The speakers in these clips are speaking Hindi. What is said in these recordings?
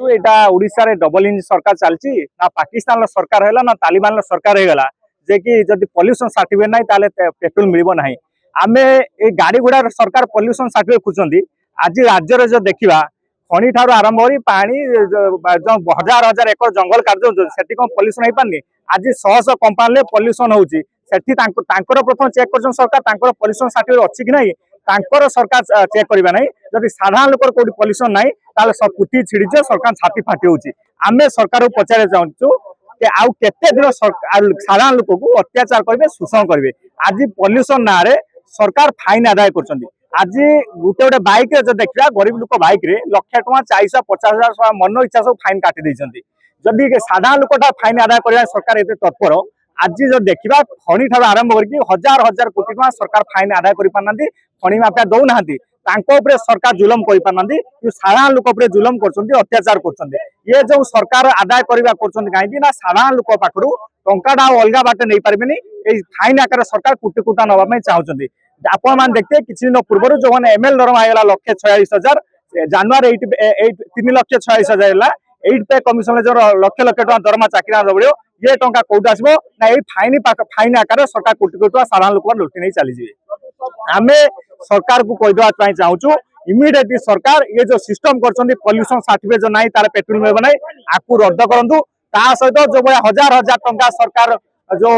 यहाँ उड़ीसा रे डबल इंजन सरकार चलती ना पाकिस्तान सरकार है ना तालिबान सरकार है जे कि जदि पॉल्यूशन सर्टिफिकेट ना ताले पेट्रोल मिल ना आम ए गाड़ी गुड़ा सरकार पॉल्यूशन सर्टिफिकेट खोजती आज राज्य जो देखा खनि ठार आरंभ कर पानी हजार हजार एकर जंगल कार्य से पॉल्यूशन हो पारनी आज शह शह कंपानी पॉल्यूशन होची प्रथम चेक कर सरकार पॉल्यूशन सर्टिफिकेट अच्छी कि नहीं तांकर सरकार चेक करवा ना जब साधारण लोक कौट पॉल्यूशन ना ताले सब पुटी छिड़ी सरकार छाती फाटी होची आम सरकार को पचारे चाहूँ कि आउ केते दिन साधारण लोक को अत्याचार करेंगे शोषण करेंगे आज पॉल्यूशन ना रे सरकार फाइन आदाय कर आज गोटे गोटे बाइक जो देखा गरीब लोक बाइक रे लक्ष टका 450,000 मन इच्छा सब फाइन काटी जदि साधारण लोकटा फाइन आदाय करने सरकार एत तत्पर आज जो देखा खनि ठार आरंभ करके हजार हजार कोटी टका सरकार फाइन आदाय कर पारना खनि माफिया दौना सरकार जुलम कर पारना साधारण लोक जुलम कर अत्याचार कर ये जो सरकार आदाय करवा कहीं साधारण लोक पाखु टंका अलग बाटे नहीं पारे फाइन आकार सरकार कोटी कोटा नापी चाहते आपण मैंने देखते किसी दिन पूर्व जो मैंने एमएल दरमा है 1,46,000 जानुआरी 3,46,000 है कमिशन जो लक्ष लक्ष टका दरमा चाकरी बढ़ो ये टंका कौट आसो ना ये फाइन आकार सरकार कोटी कोटी साधारण लोक लुटि नहीं चली आम सरकार को कहीदेवा चाहूँ इमिडिएटली सरकार ये जो सिस्टम कर पॉल्यूशन सर्टिफिकेट जो नहीं तार पेट्रोल मिल ना आपको रद्द करूँ सहित जो भाई हजार हजार टंका सरकार जो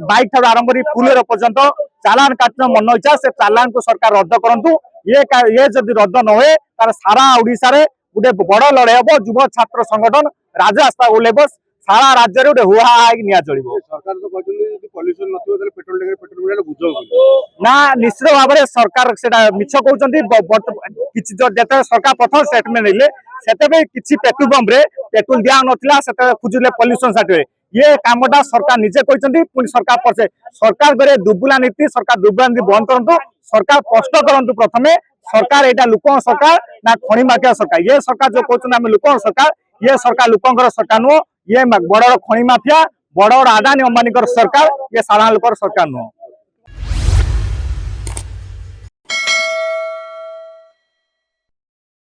बाइक ठार आरंभ कर फुलेर पर्यंत चालान काटना मन इच्छा से चालान को सरकार रद्द करूँ ये जब रद्द न हुए तार सारा ओडिशा रे गोटे बड़ लड़ाई हम युव छात्र संगठन राजरास्ता ओल्लेब सारा राज्य में गोटे हुआ निया चलो ना निश्चित भाव में सरकार मिछ कहते सरकार प्रथम स्टेटमेंट ले किसी पेट्रोल पंप रे पेट्रोल दिया ना खोजुले पॉल्यूशन सर्टिफिकेट ये कामटा सरकार निजे कहते पुणी सरकार पछे सरकार करे दुबुला नीति सरकार दुबुला नीति बंद करूँ सरकार स्पष्ट करूँ प्रथम सरकार यहाँ लोक सरकार ना खनि माफिया सरकार ये सरकार जो कहते आम लोक सरकार ये सरकार लोकर सरकार नुह ये बड़ खनि माफिया बड़ बड़ आदानी अंबानी सरकार ये साधारण लोक सरकार नुह।